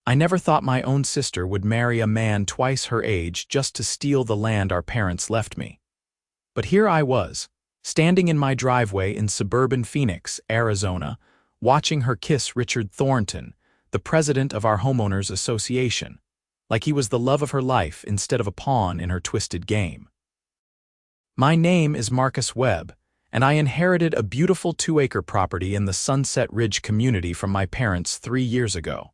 I never thought my own sister would marry a man twice her age just to steal the land our parents left me. But here I was, standing in my driveway in suburban Phoenix, Arizona, watching her kiss Richard Thornton, the president of our homeowners association, like he was the love of her life instead of a pawn in her twisted game. My name is Marcus Webb, and I inherited a beautiful 2-acre property in the Sunset Ridge community from my parents 3 years ago.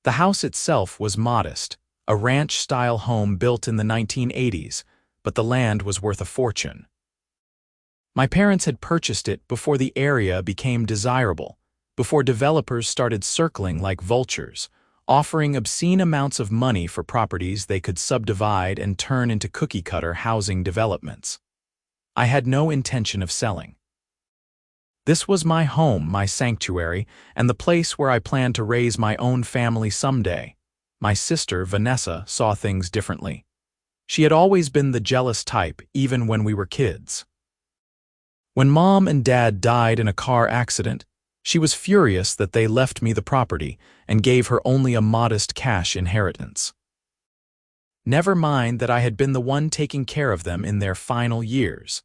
The house itself was modest, a ranch-style home built in the 1980s, but the land was worth a fortune. My parents had purchased it before the area became desirable, before developers started circling like vultures, offering obscene amounts of money for properties they could subdivide and turn into cookie-cutter housing developments. I had no intention of selling. This was my home, my sanctuary, and the place where I planned to raise my own family someday. My sister, Vanessa, saw things differently. She had always been the jealous type, even when we were kids. When Mom and Dad died in a car accident, she was furious that they left me the property and gave her only a modest cash inheritance. Never mind that I had been the one taking care of them in their final years,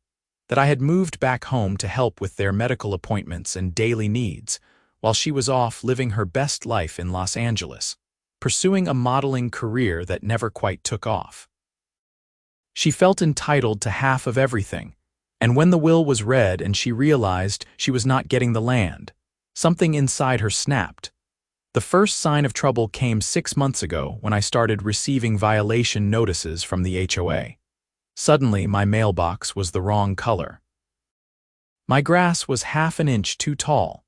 that I had moved back home to help with their medical appointments and daily needs, while she was off living her best life in Los Angeles, pursuing a modeling career that never quite took off. She felt entitled to half of everything, and when the will was read and she realized she was not getting the land, something inside her snapped. The first sign of trouble came 6 months ago when I started receiving violation notices from the HOA. Suddenly, my mailbox was the wrong color. My grass was half an inch too tall.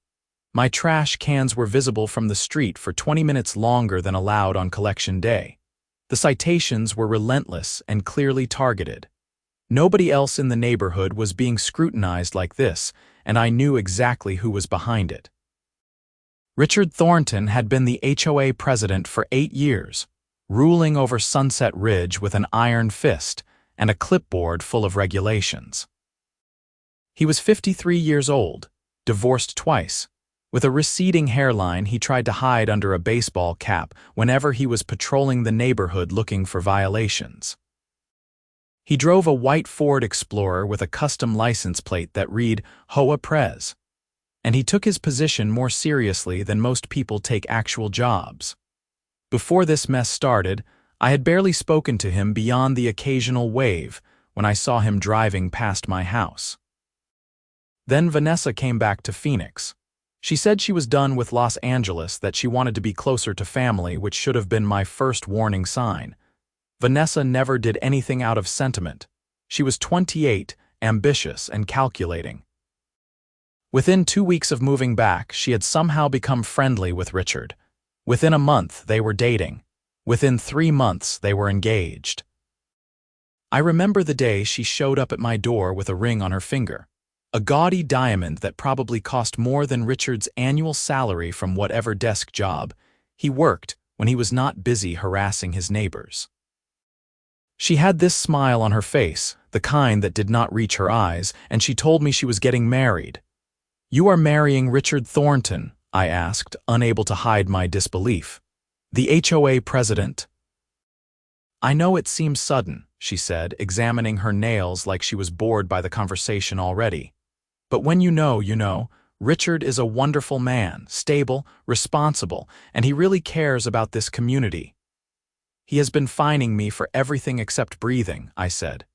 My trash cans were visible from the street for 20 minutes longer than allowed on collection day. The citations were relentless and clearly targeted. Nobody else in the neighborhood was being scrutinized like this, and I knew exactly who was behind it. Richard Thornton had been the HOA president for 8 years, ruling over Sunset Ridge with an iron fist and a clipboard full of regulations. He was 53 years old, divorced twice. With a receding hairline he tried to hide under a baseball cap whenever he was patrolling the neighborhood looking for violations. He drove a white Ford Explorer with a custom license plate that read HOA Prez, and he took his position more seriously than most people take actual jobs. Before this mess started, I had barely spoken to him beyond the occasional wave when I saw him driving past my house. Then Vanessa came back to Phoenix. She said she was done with Los Angeles, that she wanted to be closer to family, which should have been my first warning sign. Vanessa never did anything out of sentiment. She was 28, ambitious and calculating. Within 2 weeks of moving back, she had somehow become friendly with Richard. Within a month, they were dating. Within 3 months, they were engaged. I remember the day she showed up at my door with a ring on her finger, a gaudy diamond that probably cost more than Richard's annual salary from whatever desk job he worked when he was not busy harassing his neighbors. She had this smile on her face, the kind that did not reach her eyes, and she told me she was getting married. "You are marrying Richard Thornton?" I asked, unable to hide my disbelief. "The HOA president?" "I know it seems sudden," she said, examining her nails like she was bored by the conversation already. "But when you know, you know. Richard is a wonderful man, stable, responsible, and he really cares about this community." "He has been fining me for everything except breathing," I said.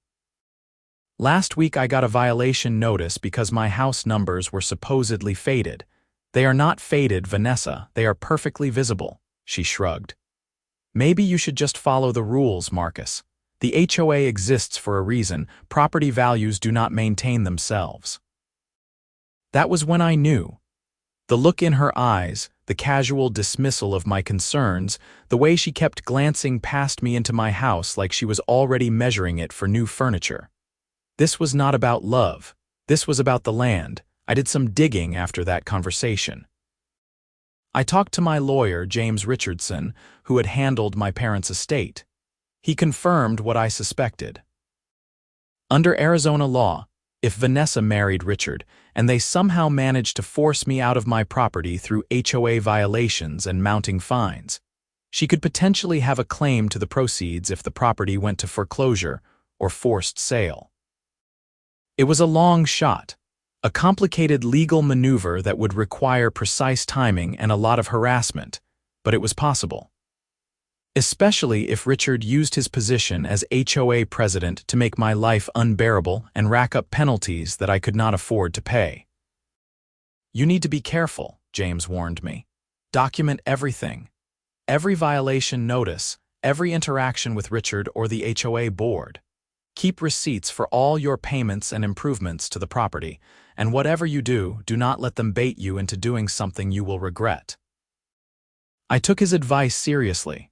"Last week I got a violation notice because my house numbers were supposedly faded." "They are not faded, Vanessa. They are perfectly visible," she shrugged. "Maybe you should just follow the rules, Marcus. The HOA exists for a reason. Property values do not maintain themselves." That was when I knew. The look in her eyes, the casual dismissal of my concerns, the way she kept glancing past me into my house like she was already measuring it for new furniture. This was not about love. This was about the land. I did some digging after that conversation. I talked to my lawyer, James Richardson, who had handled my parents' estate. He confirmed what I suspected. Under Arizona law, if Vanessa married Richard, and they somehow managed to force me out of my property through HOA violations and mounting fines, She could potentially have a claim to the proceeds if the property went to foreclosure or forced sale. It was a long shot, a complicated legal maneuver that would require precise timing and a lot of harassment, but it was possible. Especially if Richard used his position as HOA president to make my life unbearable and rack up penalties that I could not afford to pay. "You need to be careful," James warned me. "Document everything. Every violation notice, every interaction with Richard or the HOA board. Keep receipts for all your payments and improvements to the property, and whatever you do, do not let them bait you into doing something you will regret." I took his advice seriously.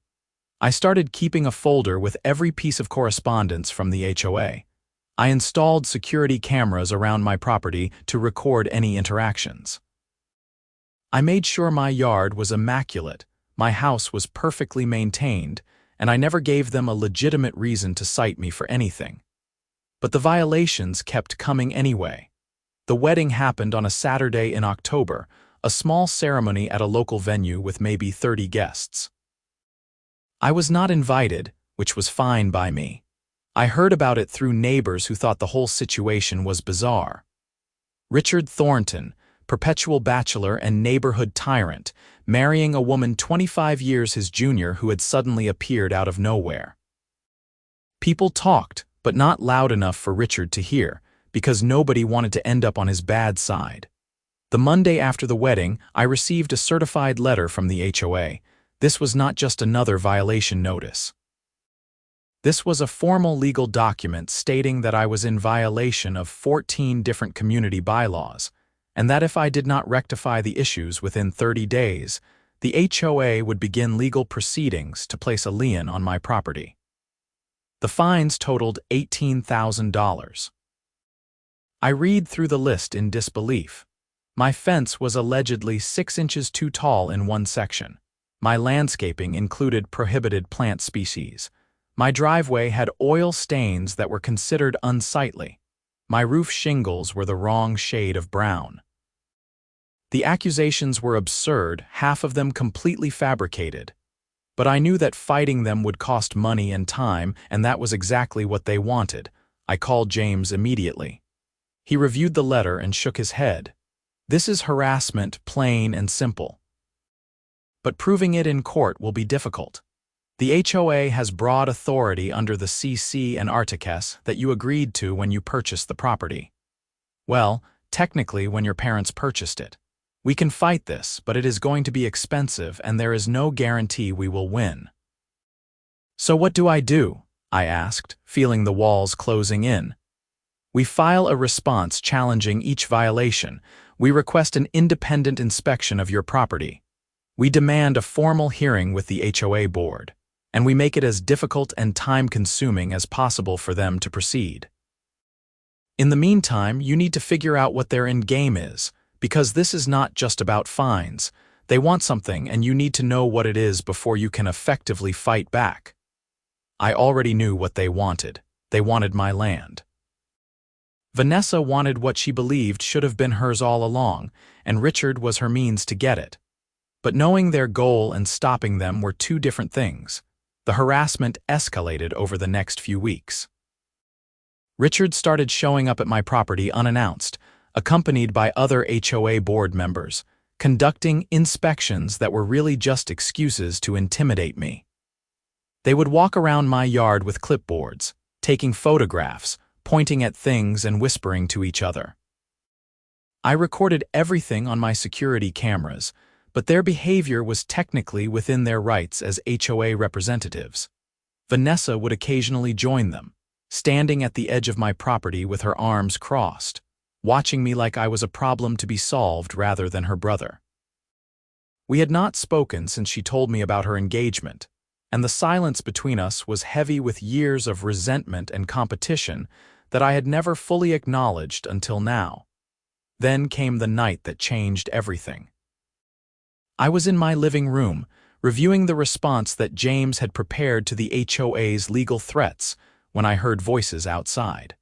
I started keeping a folder with every piece of correspondence from the HOA. I installed security cameras around my property to record any interactions. I made sure my yard was immaculate, my house was perfectly maintained, and I never gave them a legitimate reason to cite me for anything. But the violations kept coming anyway. The wedding happened on a Saturday in October, a small ceremony at a local venue with maybe 30 guests. I was not invited, which was fine by me. I heard about it through neighbors who thought the whole situation was bizarre. Richard Thornton, perpetual bachelor and neighborhood tyrant, marrying a woman 25 years his junior who had suddenly appeared out of nowhere. People talked, but not loud enough for Richard to hear, because nobody wanted to end up on his bad side. The Monday after the wedding, I received a certified letter from the HOA. This was not just another violation notice. This was a formal legal document stating that I was in violation of 14 different community bylaws, and that if I did not rectify the issues within 30 days, the HOA would begin legal proceedings to place a lien on my property. The fines totaled $18,000. I read through the list in disbelief. My fence was allegedly 6 inches too tall in one section. My landscaping included prohibited plant species. My driveway had oil stains that were considered unsightly. My roof shingles were the wrong shade of brown. The accusations were absurd, half of them completely fabricated. But I knew that fighting them would cost money and time, and that was exactly what they wanted. I called James immediately. He reviewed the letter and shook his head. "This is harassment, plain and simple. But proving it in court will be difficult. The HOA has broad authority under the CC and Articus that you agreed to when you purchased the property. Well, technically when your parents purchased it. We can fight this, but it is going to be expensive and there is no guarantee we will win." "So what do I do?" I asked, feeling the walls closing in. "We file a response challenging each violation. We request an independent inspection of your property. We demand a formal hearing with the HOA board, and we make it as difficult and time-consuming as possible for them to proceed. In the meantime, you need to figure out what their end game is, because this is not just about fines. They want something, and you need to know what it is before you can effectively fight back." I already knew what they wanted. They wanted my land. Vanessa wanted what she believed should have been hers all along, and Richard was her means to get it. But knowing their goal and stopping them were two different things. The harassment escalated over the next few weeks. Richard started showing up at my property unannounced, accompanied by other HOA board members, conducting inspections that were really just excuses to intimidate me. They would walk around my yard with clipboards, taking photographs, pointing at things and whispering to each other. I recorded everything on my security cameras, but their behavior was technically within their rights as HOA representatives. Vanessa would occasionally join them, standing at the edge of my property with her arms crossed, watching me like I was a problem to be solved rather than her brother. We had not spoken since she told me about her engagement, and the silence between us was heavy with years of resentment and competition that I had never fully acknowledged until now. Then came the night that changed everything. I was in my living room, reviewing the response that James had prepared to the HOA's legal threats, when I heard voices outside.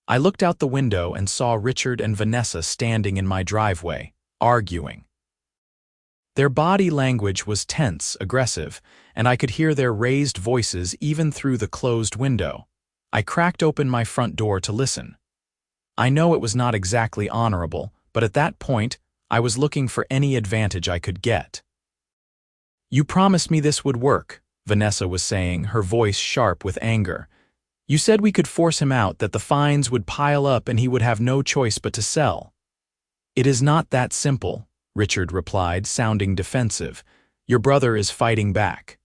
I looked out the window and saw Richard and Vanessa standing in my driveway, arguing. Their body language was tense, aggressive, and I could hear their raised voices even through the closed window. I cracked open my front door to listen. I know it was not exactly honorable, but at that point, I was looking for any advantage I could get. "You promised me this would work," Vanessa was saying, her voice sharp with anger. "You said we could force him out, that the fines would pile up and he would have no choice but to sell." "It is not that simple," Richard replied, sounding defensive. "Your brother is fighting back.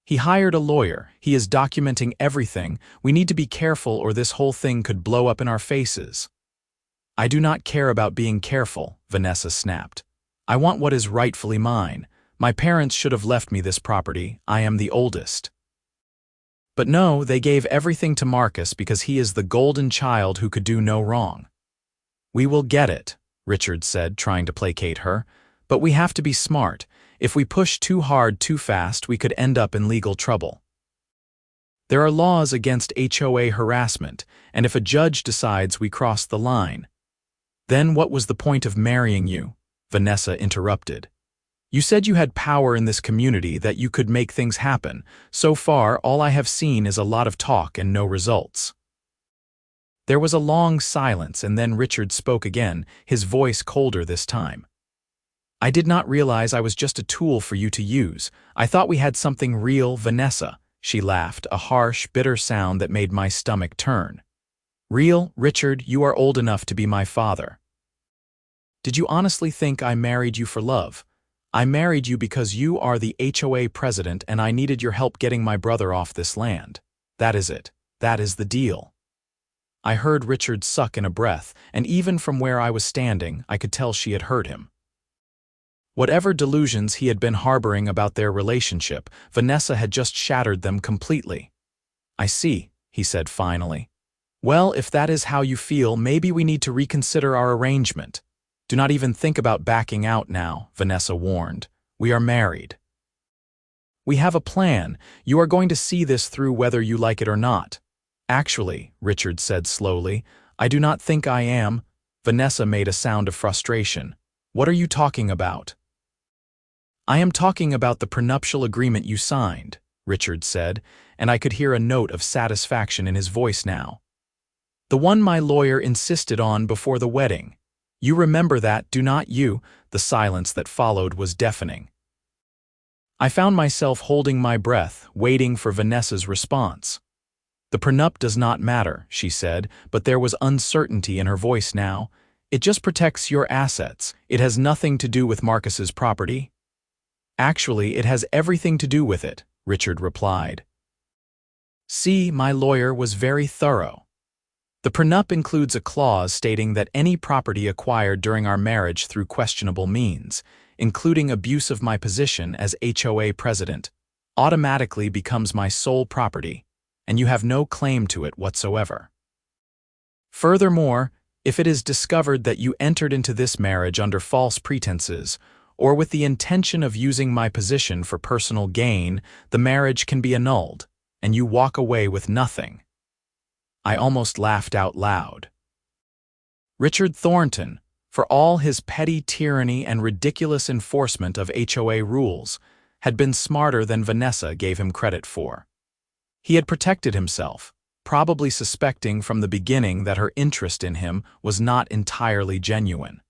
He hired a lawyer. He is documenting everything. We need to be careful or this whole thing could blow up in our faces." "I do not care about being careful," Vanessa snapped. "I want what is rightfully mine. My parents should have left me this property. I am the oldest." "But no, they gave everything to Marcus because he is the golden child who could do no wrong." "We will get it," Richard said, trying to placate her. "But we have to be smart. If we push too hard too fast, we could end up in legal trouble. There are laws against HOA harassment, and if a judge decides we cross the line—" "Then what was the point of marrying you?" Vanessa interrupted. "You said you had power in this community, that you could make things happen. So far, all I have seen is a lot of talk and no results." There was a long silence, and then Richard spoke again, his voice colder this time. "I did not realize I was just a tool for you to use. I thought we had something real, Vanessa." She laughed, a harsh, bitter sound that made my stomach turn. "Real, Richard, you are old enough to be my father. Did you honestly think I married you for love? I married you because you are the HOA president and I needed your help getting my brother off this land. That is it. That is the deal." I heard Richard suck in a breath, and even from where I was standing, I could tell she had heard him. Whatever delusions he had been harboring about their relationship, Vanessa had just shattered them completely. "I see," he said finally. "Well, if that is how you feel, maybe we need to reconsider our arrangement. Do not even think about backing out now," Vanessa warned. "We are married. We have a plan. You are going to see this through whether you like it or not." "Actually," Richard said slowly, "I do not think I am." Vanessa made a sound of frustration. "What are you talking about?" "I am talking about the prenuptial agreement you signed," Richard said, and I could hear a note of satisfaction in his voice now. "The one my lawyer insisted on before the wedding. You remember that, do not you?" The silence that followed was deafening. I found myself holding my breath, waiting for Vanessa's response. "The prenup does not matter," she said, but there was uncertainty in her voice now. "It just protects your assets. It has nothing to do with Marcus's property." "Actually, it has everything to do with it," Richard replied. "See, my lawyer was very thorough. The prenup includes a clause stating that any property acquired during our marriage through questionable means, including abuse of my position as HOA president, automatically becomes my sole property, and you have no claim to it whatsoever. Furthermore, if it is discovered that you entered into this marriage under false pretenses, or with the intention of using my position for personal gain, the marriage can be annulled, and you walk away with nothing." I almost laughed out loud. Richard Thornton, for all his petty tyranny and ridiculous enforcement of HOA rules, had been smarter than Vanessa gave him credit for. He had protected himself, probably suspecting from the beginning that her interest in him was not entirely genuine.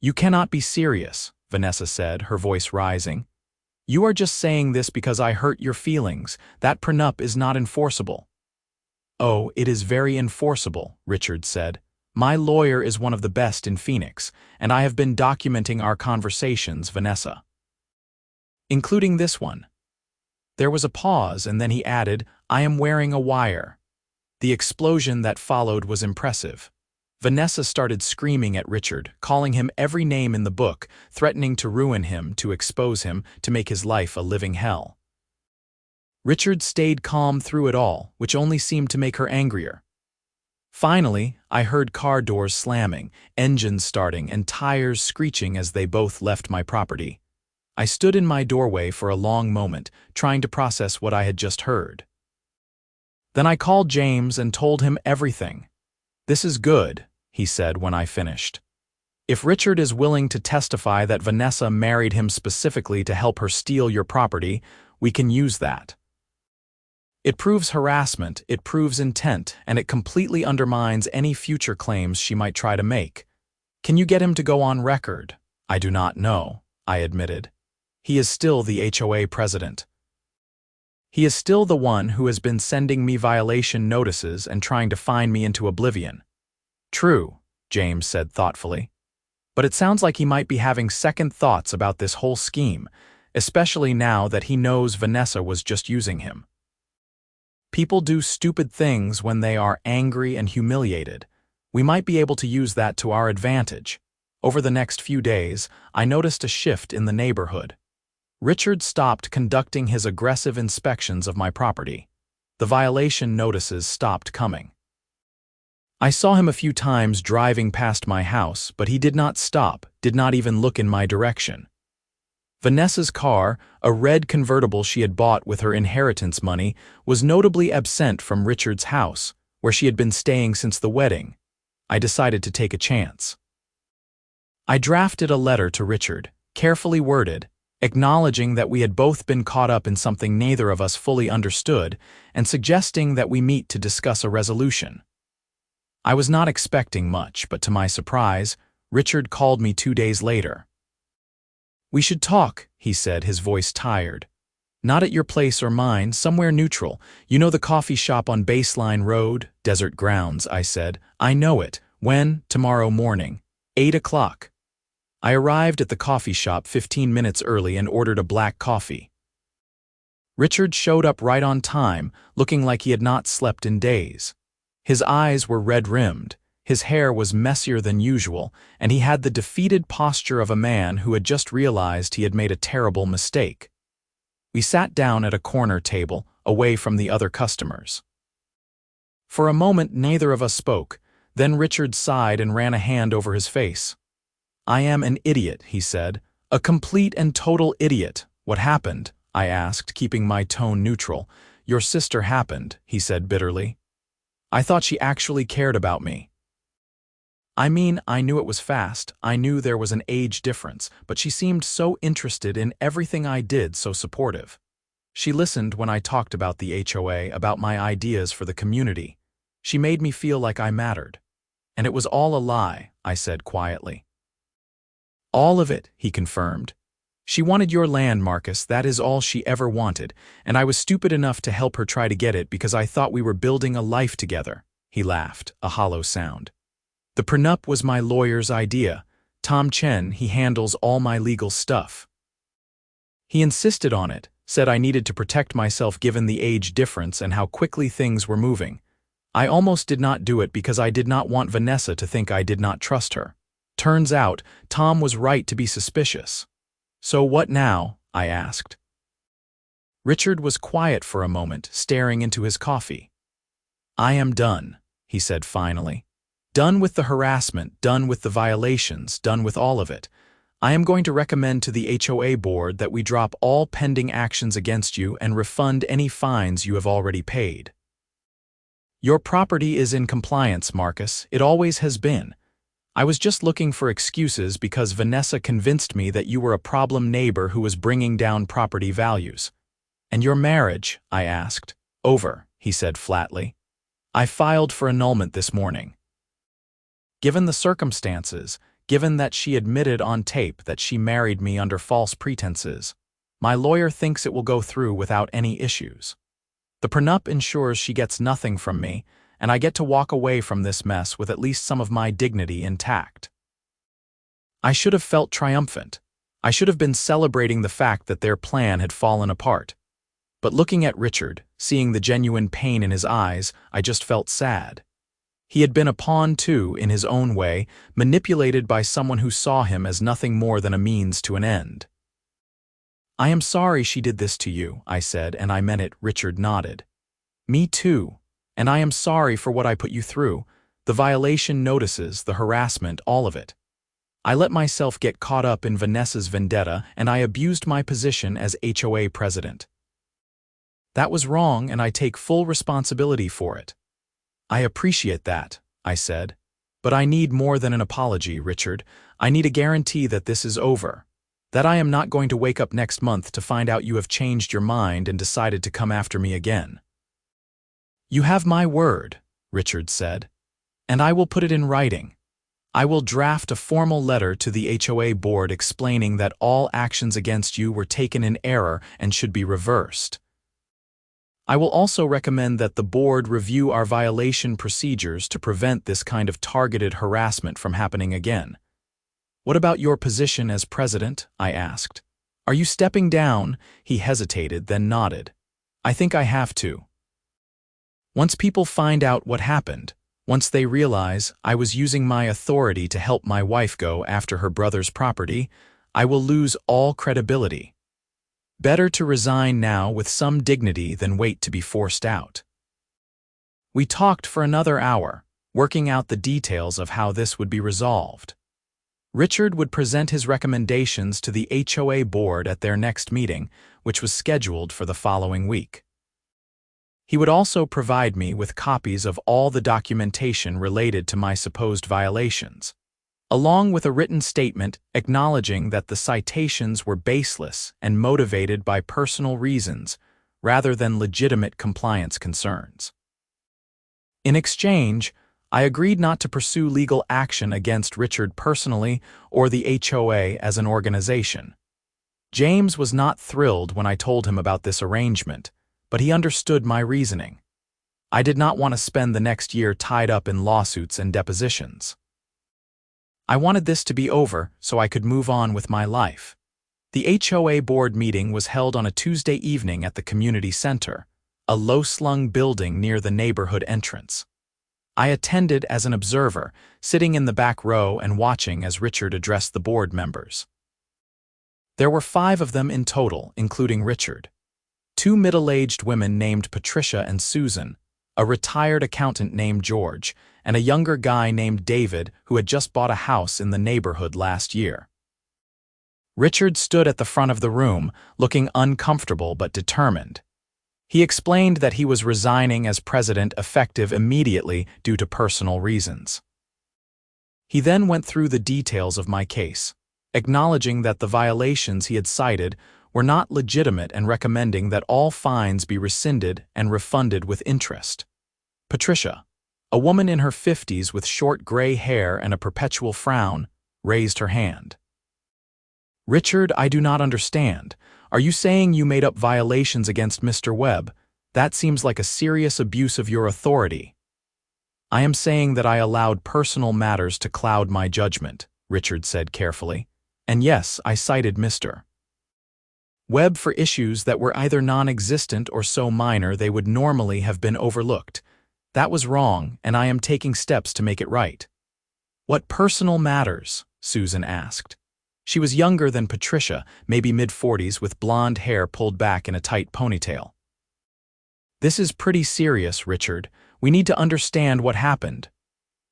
"You cannot be serious," Vanessa said, her voice rising. "You are just saying this because I hurt your feelings. That prenup is not enforceable." "Oh, it is very enforceable," Richard said. "My lawyer is one of the best in Phoenix, and I have been documenting our conversations, Vanessa. Including this one." There was a pause, and then he added, "I am wearing a wire." The explosion that followed was impressive. Vanessa started screaming at Richard, calling him every name in the book, threatening to ruin him, to expose him, to make his life a living hell. Richard stayed calm through it all, which only seemed to make her angrier. Finally, I heard car doors slamming, engines starting, and tires screeching as they both left my property. I stood in my doorway for a long moment, trying to process what I had just heard. Then I called James and told him everything. "This is good," he said when I finished. If Richard is willing to testify that Vanessa married him specifically to help her steal your property, we can use that. It proves harassment, it proves intent, and it completely undermines any future claims she might try to make. Can you get him to go on record? I do not know, I admitted. He is still the HOA president. He is still the one who has been sending me violation notices and trying to fine me into oblivion. True, James said thoughtfully. But it sounds like he might be having second thoughts about this whole scheme, especially now that he knows Vanessa was just using him. People do stupid things when they are angry and humiliated. We might be able to use that to our advantage. Over the next few days, I noticed a shift in the neighborhood. Richard stopped conducting his aggressive inspections of my property. The violation notices stopped coming. I saw him a few times driving past my house, but he did not stop, did not even look in my direction. Vanessa's car, a red convertible she had bought with her inheritance money, was notably absent from Richard's house, where she had been staying since the wedding. I decided to take a chance. I drafted a letter to Richard, carefully worded, acknowledging that we had both been caught up in something neither of us fully understood, and suggesting that we meet to discuss a resolution. I was not expecting much, but to my surprise, Richard called me 2 days later. "We should talk," he said, his voice tired. "Not at your place or mine, somewhere neutral. You know the coffee shop on Baseline Road, Desert Grounds," I said. "I know it. When? Tomorrow morning. 8 o'clock. I arrived at the coffee shop 15 minutes early and ordered a black coffee. Richard showed up right on time, looking like he had not slept in days. His eyes were red-rimmed, his hair was messier than usual, and he had the defeated posture of a man who had just realized he had made a terrible mistake. We sat down at a corner table, away from the other customers. For a moment, neither of us spoke. Then Richard sighed and ran a hand over his face. "I am an idiot," he said. "A complete and total idiot. What happened?" I asked, keeping my tone neutral. "Your sister happened," he said bitterly. "I thought she actually cared about me. I mean, I knew it was fast, I knew there was an age difference, but she seemed so interested in everything I did, so supportive. She listened when I talked about the HOA, about my ideas for the community. She made me feel like I mattered. And it was all a lie," I said quietly. "All of it," he confirmed. "She wanted your land, Marcus, that is all she ever wanted, and I was stupid enough to help her try to get it because I thought we were building a life together." He laughed, a hollow sound. "The prenup was my lawyer's idea. Tom Chen, he handles all my legal stuff. He insisted on it, said I needed to protect myself given the age difference and how quickly things were moving. I almost did not do it because I did not want Vanessa to think I did not trust her. Turns out, Tom was right to be suspicious. So what now?" I asked. Richard was quiet for a moment, staring into his coffee. "I am done," he said finally. "Done with the harassment, done with the violations, done with all of it. I am going to recommend to the HOA board that we drop all pending actions against you and refund any fines you have already paid. Your property is in compliance, Marcus. It always has been. I was just looking for excuses because Vanessa convinced me that you were a problem neighbor who was bringing down property values. And your marriage?" I asked. "Over," he said flatly. "I filed for annulment this morning. Given the circumstances, given that she admitted on tape that she married me under false pretenses, my lawyer thinks it will go through without any issues. The prenup ensures she gets nothing from me, and I get to walk away from this mess with at least some of my dignity intact." I should have felt triumphant. I should have been celebrating the fact that their plan had fallen apart. But looking at Richard, seeing the genuine pain in his eyes, I just felt sad. He had been a pawn too, in his own way, manipulated by someone who saw him as nothing more than a means to an end. "I am sorry she did this to you," I said, and I meant it. Richard nodded. "Me too. And I am sorry for what I put you through, the violation notices, the harassment, all of it. I let myself get caught up in Vanessa's vendetta, and I abused my position as HOA president. That was wrong, and I take full responsibility for it." "I appreciate that," I said. But I need more than an apology, Richard. I need a guarantee that this is over. That I am not going to wake up next month to find out you have changed your mind and decided to come after me again. You have my word, Richard said, and I will put it in writing. I will draft a formal letter to the HOA board explaining that all actions against you were taken in error and should be reversed. I will also recommend that the board review our violation procedures to prevent this kind of targeted harassment from happening again. What about your position as president? I asked. Are you stepping down? He hesitated, then nodded. I think I have to. Once people find out what happened, once they realize I was using my authority to help my wife go after her brother's property, I will lose all credibility. Better to resign now with some dignity than wait to be forced out. We talked for another hour, working out the details of how this would be resolved. Richard would present his recommendations to the HOA board at their next meeting, which was scheduled for the following week. He would also provide me with copies of all the documentation related to my supposed violations, along with a written statement acknowledging that the citations were baseless and motivated by personal reasons rather than legitimate compliance concerns. In exchange, I agreed not to pursue legal action against Richard personally or the HOA as an organization. James was not thrilled when I told him about this arrangement, but he understood my reasoning. I did not want to spend the next year tied up in lawsuits and depositions. I wanted this to be over so I could move on with my life. The HOA board meeting was held on a Tuesday evening at the community center, a low-slung building near the neighborhood entrance. I attended as an observer, sitting in the back row and watching as Richard addressed the board members. There were 5 of them in total, including Richard. 2 middle-aged women named Patricia and Susan, a retired accountant named George, and a younger guy named David who had just bought a house in the neighborhood last year. Richard stood at the front of the room, looking uncomfortable but determined. He explained that he was resigning as president effective immediately due to personal reasons. He then went through the details of my case, acknowledging that the violations he had cited were not legitimate and recommending that all fines be rescinded and refunded with interest. Patricia, a woman in her 50s with short gray hair and a perpetual frown, raised her hand. Richard, I do not understand. Are you saying you made up violations against Mr. Webb? That seems like a serious abuse of your authority. I am saying that I allowed personal matters to cloud my judgment, Richard said carefully. And yes, I cited Mr. Webb for issues that were either non-existent or so minor they would normally have been overlooked. That was wrong, and I am taking steps to make it right. What personal matters? Susan asked. She was younger than Patricia, maybe mid-40s, with blonde hair pulled back in a tight ponytail. This is pretty serious, Richard. We need to understand what happened.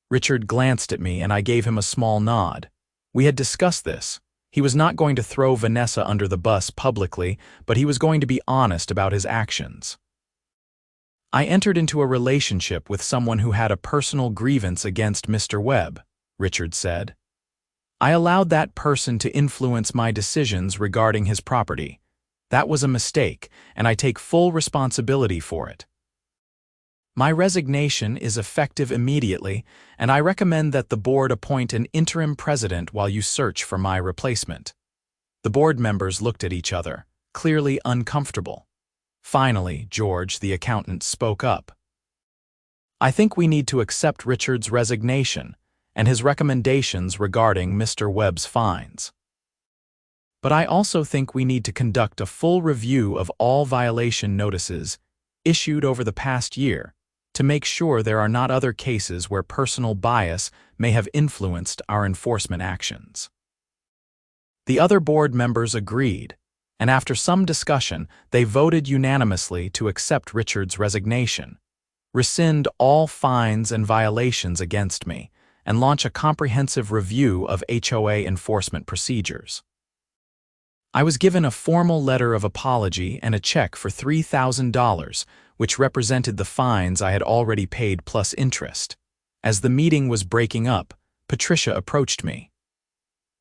Richard glanced at me and I gave him a small nod. We had discussed this. He was not going to throw Vanessa under the bus publicly, but he was going to be honest about his actions. I entered into a relationship with someone who had a personal grievance against Mr. Webb, Richard said. I allowed that person to influence my decisions regarding his property. That was a mistake, and I take full responsibility for it. My resignation is effective immediately, and I recommend that the board appoint an interim president while you search for my replacement. The board members looked at each other, clearly uncomfortable. Finally, George, the accountant, spoke up. I think we need to accept Richard's resignation and his recommendations regarding Mr. Webb's fines. But I also think we need to conduct a full review of all violation notices issued over the past year to make sure there are not other cases where personal bias may have influenced our enforcement actions. The other board members agreed, and after some discussion, they voted unanimously to accept Richard's resignation, rescind all fines and violations against me, and launch a comprehensive review of HOA enforcement procedures. I was given a formal letter of apology and a check for $3,000, which represented the fines I had already paid plus interest. As the meeting was breaking up, Patricia approached me.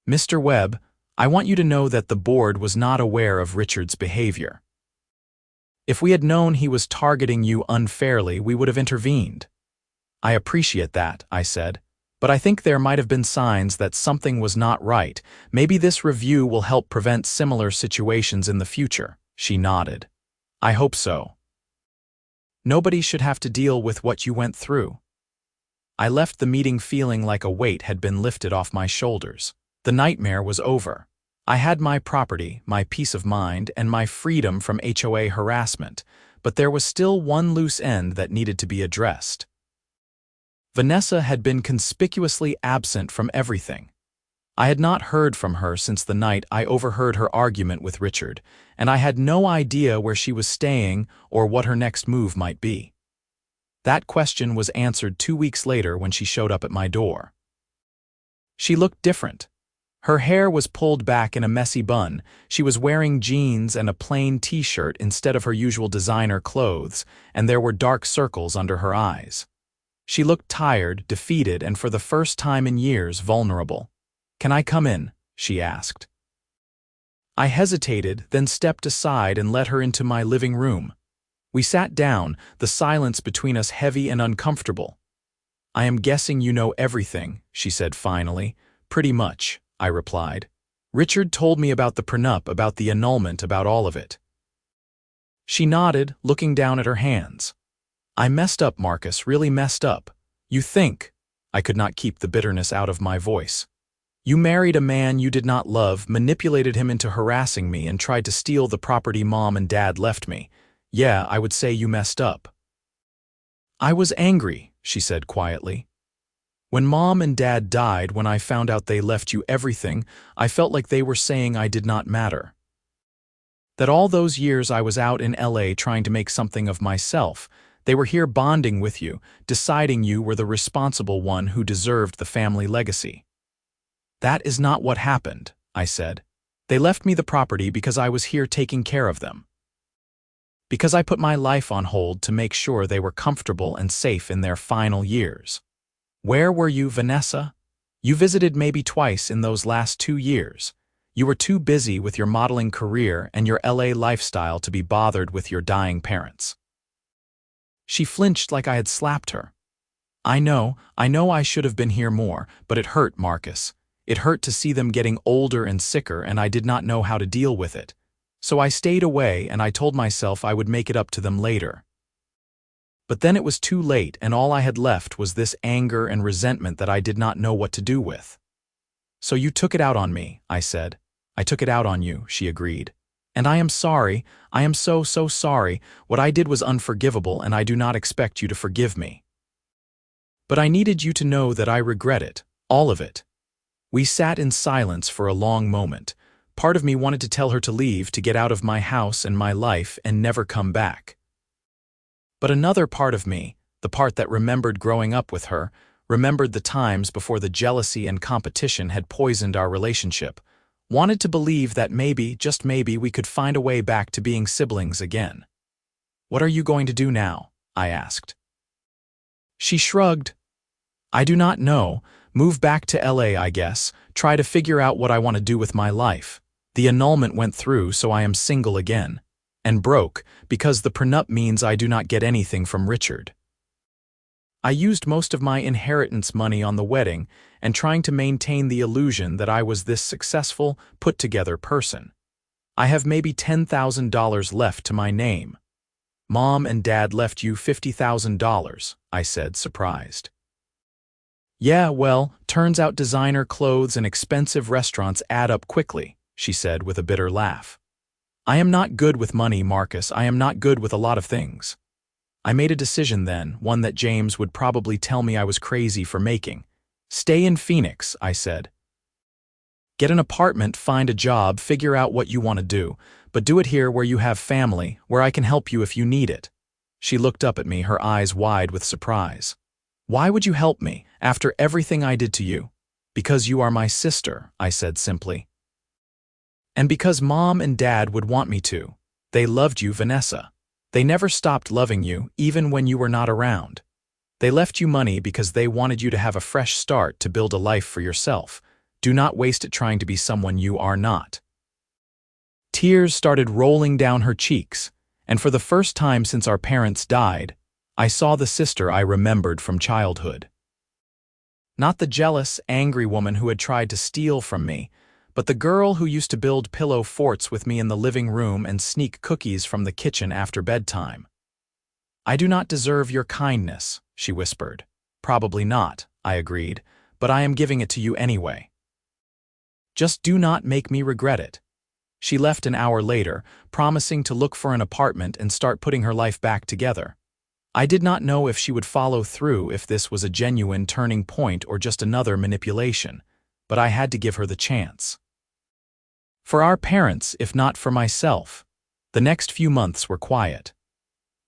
"Mr. Webb, I want you to know that the board was not aware of Richard's behavior. If we had known he was targeting you unfairly, we would have intervened." "I appreciate that," I said, "but I think there might have been signs that something was not right. Maybe this review will help prevent similar situations in the future." She nodded. "I hope so. Nobody should have to deal with what you went through." I left the meeting feeling like a weight had been lifted off my shoulders. The nightmare was over. I had my property, my peace of mind, and my freedom from HOA harassment, but there was still one loose end that needed to be addressed. Vanessa had been conspicuously absent from everything. I had not heard from her since the night I overheard her argument with Richard, and I had no idea where she was staying or what her next move might be. That question was answered 2 weeks later when she showed up at my door. She looked different. Her hair was pulled back in a messy bun, she was wearing jeans and a plain t-shirt instead of her usual designer clothes, and there were dark circles under her eyes. She looked tired, defeated, and for the first time in years, vulnerable. "Can I come in?" she asked. I hesitated, then stepped aside and let her into my living room. We sat down, the silence between us heavy and uncomfortable. "I am guessing you know everything," she said finally. "Pretty much," I replied. "Richard told me about the prenup, about the annulment, about all of it." She nodded, looking down at her hands. "I messed up, Marcus, really messed up. You think—" I could not keep the bitterness out of my voice. "You married a man you did not love, manipulated him into harassing me, and tried to steal the property Mom and Dad left me. Yeah, I would say you messed up." "I was angry," she said quietly. "When Mom and Dad died, when I found out they left you everything, I felt like they were saying I did not matter. That all those years I was out in LA trying to make something of myself, they were here bonding with you, deciding you were the responsible one who deserved the family legacy." "That is not what happened," I said. "They left me the property because I was here taking care of them. Because I put my life on hold to make sure they were comfortable and safe in their final years. Where were you, Vanessa? You visited maybe twice in those last 2 years. You were too busy with your modeling career and your LA lifestyle to be bothered with your dying parents." She flinched like I had slapped her. I know I should have been here more, but it hurt, Marcus. It hurt to see them getting older and sicker, and I did not know how to deal with it. So I stayed away, and I told myself I would make it up to them later. But then it was too late, and all I had left was this anger and resentment that I did not know what to do with. "So you took it out on me," I said. "I took it out on you," she agreed. "And I am sorry. I am so sorry. What I did was unforgivable, and I do not expect you to forgive me. But I needed you to know that I regret it, all of it." We sat in silence for a long moment. Part of me wanted to tell her to leave, to get out of my house and my life and never come back. But another part of me, the part that remembered growing up with her, remembered the times before the jealousy and competition had poisoned our relationship, wanted to believe that maybe, just maybe, we could find a way back to being siblings again. "What are you going to do now?" I asked. She shrugged. "I do not know. Move back to LA, I guess. Try to figure out what I want to do with my life. The annulment went through, so I am single again. And broke, because the prenup means I do not get anything from Richard. I used most of my inheritance money on the wedding and trying to maintain the illusion that I was this successful, put-together person. I have maybe $10,000 left to my name." "Mom and Dad left you $50,000, I said, surprised. "Yeah, well, turns out designer clothes and expensive restaurants add up quickly," she said with a bitter laugh. "I am not good with money, Marcus. I am not good with a lot of things." I made a decision then, one that James would probably tell me I was crazy for making. "Stay in Phoenix," I said. "Get an apartment, find a job, figure out what you want to do, but do it here where you have family, where I can help you if you need it." She looked up at me, her eyes wide with surprise. "Why would you help me, after everything I did to you?" "Because you are my sister," I said simply. "And because Mom and Dad would want me to. They loved you, Vanessa. They never stopped loving you, even when you were not around. They left you money because they wanted you to have a fresh start to build a life for yourself. Do not waste it trying to be someone you are not." Tears started rolling down her cheeks, and for the first time since our parents died, I saw the sister I remembered from childhood. Not the jealous, angry woman who had tried to steal from me, but the girl who used to build pillow forts with me in the living room and sneak cookies from the kitchen after bedtime. "I do not deserve your kindness," she whispered. "Probably not," I agreed, "but I am giving it to you anyway. Just do not make me regret it." She left an hour later, promising to look for an apartment and start putting her life back together. I did not know if she would follow through, if this was a genuine turning point or just another manipulation, but I had to give her the chance. For our parents, if not for myself, the next few months were quiet.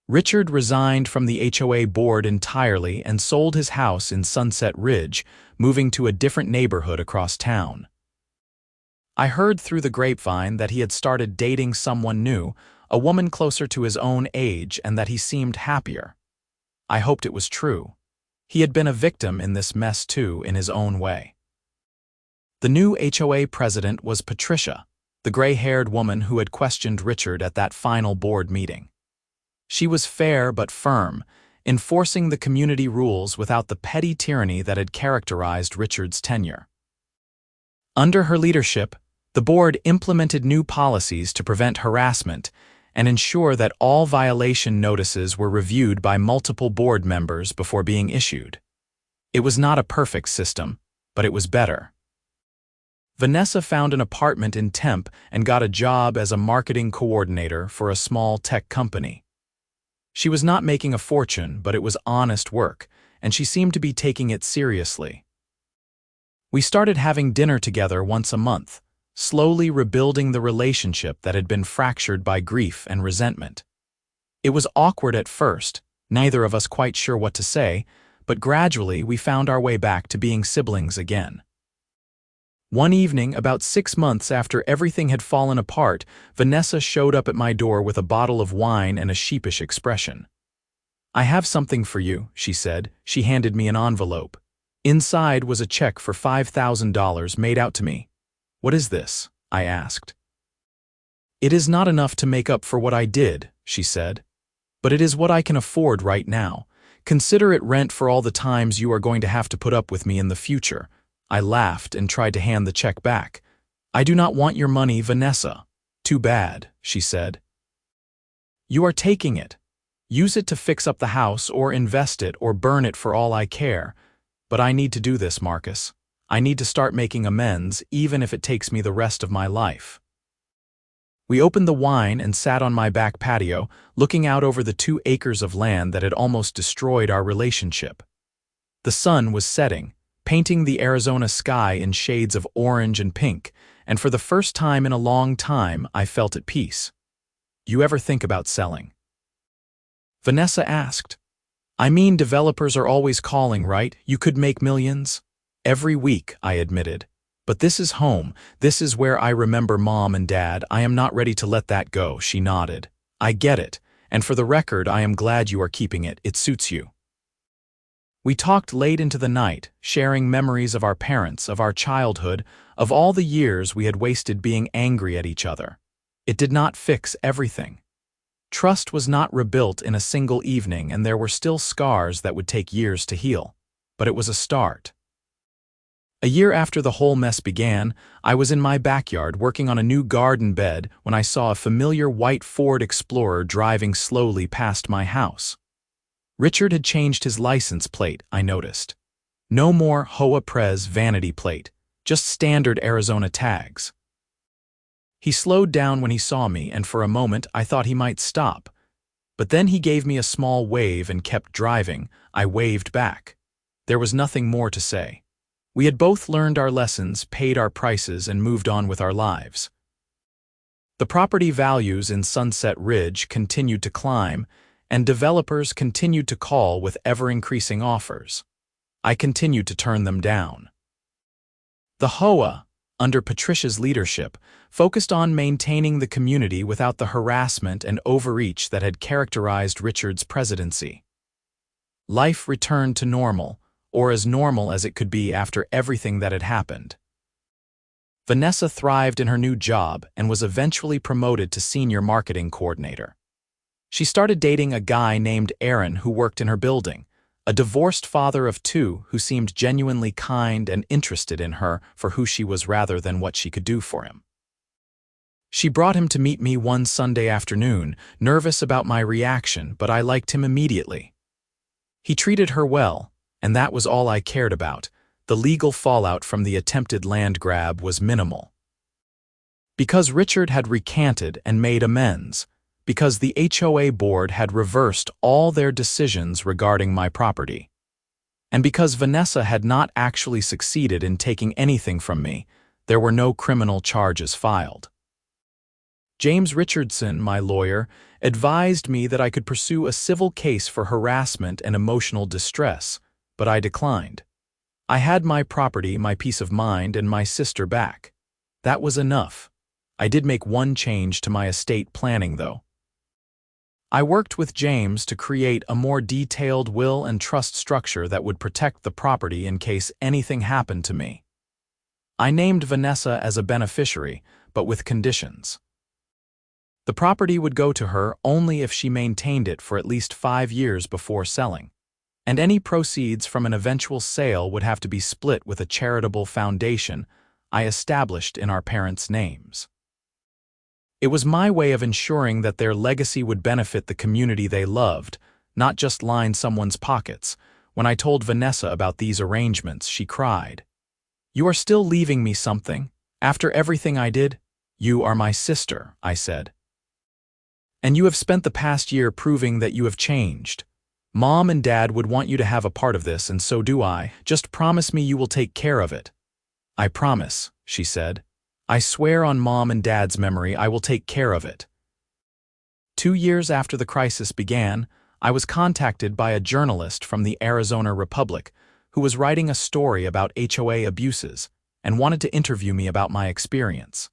Richard resigned from the HOA board entirely and sold his house in Sunset Ridge, moving to a different neighborhood across town. I heard through the grapevine that he had started dating someone new, a woman closer to his own age, and that he seemed happier. I hoped it was true. He had been a victim in this mess too, in his own way. The new HOA president was Patricia, the gray-haired woman who had questioned Richard at that final board meeting. She was fair but firm, enforcing the community rules without the petty tyranny that had characterized Richard's tenure. Under her leadership, the board implemented new policies to prevent harassment and ensure that all violation notices were reviewed by multiple board members before being issued. It was not a perfect system, but it was better. Vanessa found an apartment in Temp and got a job as a marketing coordinator for a small tech company. She was not making a fortune, but it was honest work, and she seemed to be taking it seriously. We started having dinner together once a month, slowly rebuilding the relationship that had been fractured by grief and resentment. It was awkward at first, neither of us quite sure what to say, but gradually we found our way back to being siblings again. One evening, about 6 months after everything had fallen apart, Vanessa showed up at my door with a bottle of wine and a sheepish expression. "I have something for you," she said. She handed me an envelope. Inside was a check for $5,000 made out to me. "What is this?" I asked. "It is not enough to make up for what I did," she said. "But it is what I can afford right now. Consider it rent for all the times you are going to have to put up with me in the future." I laughed and tried to hand the check back. "I do not want your money, Vanessa." "Too bad," she said. "You are taking it. Use it to fix up the house or invest it or burn it for all I care. But I need to do this, Marcus. I need to start making amends, even if it takes me the rest of my life." We opened the wine and sat on my back patio, looking out over the 2 acres of land that had almost destroyed our relationship. The sun was setting, painting the Arizona sky in shades of orange and pink, and for the first time in a long time, I felt at peace. "You ever think about selling?" Vanessa asked. "I mean, developers are always calling, right? You could make millions." "Every week," I admitted. "But this is home. This is where I remember Mom and Dad. I am not ready to let that go," she nodded. "I get it, and for the record, I am glad you are keeping it. It suits you." We talked late into the night, sharing memories of our parents, of our childhood, of all the years we had wasted being angry at each other. It did not fix everything. Trust was not rebuilt in a single evening, and there were still scars that would take years to heal. But it was a start. A year after the whole mess began, I was in my backyard working on a new garden bed when I saw a familiar white Ford Explorer driving slowly past my house. Richard had changed his license plate, I noticed. No more HOA Prez vanity plate, just standard Arizona tags. He slowed down when he saw me, and for a moment I thought he might stop. But then he gave me a small wave and kept driving. I waved back. There was nothing more to say. We had both learned our lessons, paid our prices, and moved on with our lives. The property values in Sunset Ridge continued to climb, and developers continued to call with ever-increasing offers. I continued to turn them down. The HOA, under Patricia's leadership, focused on maintaining the community without the harassment and overreach that had characterized Richard's presidency. Life returned to normal, or as normal as it could be after everything that had happened. Vanessa thrived in her new job and was eventually promoted to senior marketing coordinator. She started dating a guy named Aaron who worked in her building, a divorced father of two who seemed genuinely kind and interested in her for who she was rather than what she could do for him. She brought him to meet me one Sunday afternoon, nervous about my reaction, but I liked him immediately. He treated her well, and that was all I cared about. The legal fallout from the attempted land grab was minimal. Because Richard had recanted and made amends, because the HOA board had reversed all their decisions regarding my property, and because Vanessa had not actually succeeded in taking anything from me, there were no criminal charges filed. James Richardson, my lawyer, advised me that I could pursue a civil case for harassment and emotional distress, but I declined. I had my property, my peace of mind, and my sister back. That was enough. I did make one change to my estate planning, though. I worked with James to create a more detailed will and trust structure that would protect the property in case anything happened to me. I named Vanessa as a beneficiary, but with conditions. The property would go to her only if she maintained it for at least 5 years before selling, and any proceeds from an eventual sale would have to be split with a charitable foundation I established in our parents' names. It was my way of ensuring that their legacy would benefit the community they loved, not just line someone's pockets. When I told Vanessa about these arrangements, she cried. "You are still leaving me something? After everything I did?" "You are my sister," I said. "And you have spent the past year proving that you have changed. Mom and Dad would want you to have a part of this, and so do I. Just promise me you will take care of it." "I promise," she said. "I swear on Mom and Dad's memory I will take care of it." 2 years after the crisis began, I was contacted by a journalist from the Arizona Republic who was writing a story about HOA abuses and wanted to interview me about my experience.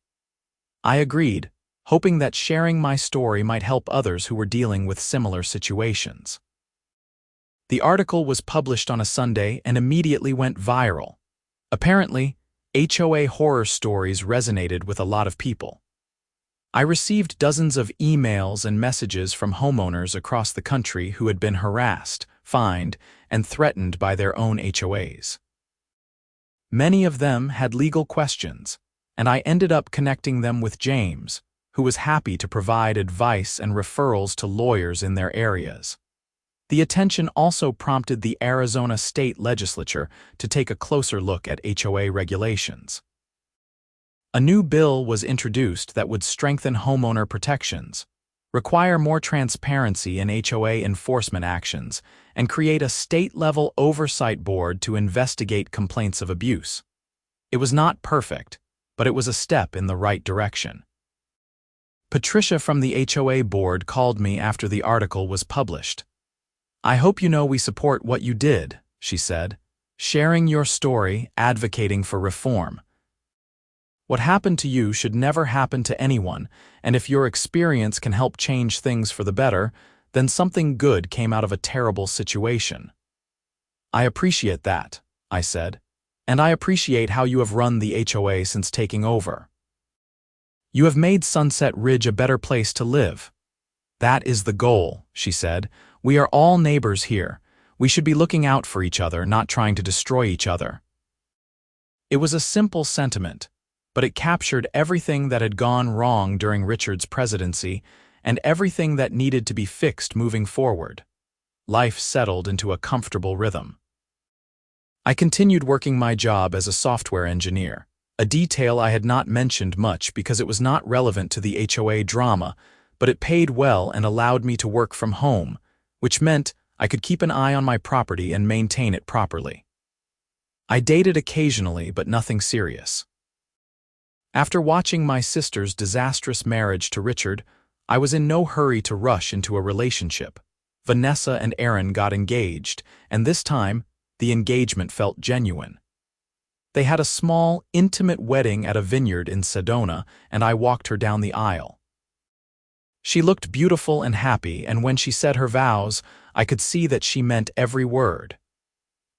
I agreed, hoping that sharing my story might help others who were dealing with similar situations. The article was published on a Sunday and immediately went viral. Apparently, HOA horror stories resonated with a lot of people. I received dozens of emails and messages from homeowners across the country who had been harassed, fined, and threatened by their own HOAs. Many of them had legal questions, and I ended up connecting them with James, who was happy to provide advice and referrals to lawyers in their areas. The attention also prompted the Arizona State Legislature to take a closer look at HOA regulations. A new bill was introduced that would strengthen homeowner protections, require more transparency in HOA enforcement actions, and create a state-level oversight board to investigate complaints of abuse. It was not perfect, but it was a step in the right direction. Patricia from the HOA board called me after the article was published. "I hope you know we support what you did," she said, "sharing your story, advocating for reform. What happened to you should never happen to anyone, and if your experience can help change things for the better, then something good came out of a terrible situation." "I appreciate that," I said, "and I appreciate how you have run the HOA since taking over. You have made Sunset Ridge a better place to live." "That is the goal," she said. "We are all neighbors here. We should be looking out for each other, not trying to destroy each other." It was a simple sentiment, but it captured everything that had gone wrong during Richard's presidency and everything that needed to be fixed moving forward. Life settled into a comfortable rhythm. I continued working my job as a software engineer, a detail I had not mentioned much because it was not relevant to the HOA drama, but it paid well and allowed me to work from home, which meant I could keep an eye on my property and maintain it properly. I dated occasionally, but nothing serious. After watching my sister's disastrous marriage to Richard, I was in no hurry to rush into a relationship. Vanessa and Aaron got engaged, and this time, the engagement felt genuine. They had a small, intimate wedding at a vineyard in Sedona, and I walked her down the aisle. She looked beautiful and happy, and when she said her vows, I could see that she meant every word.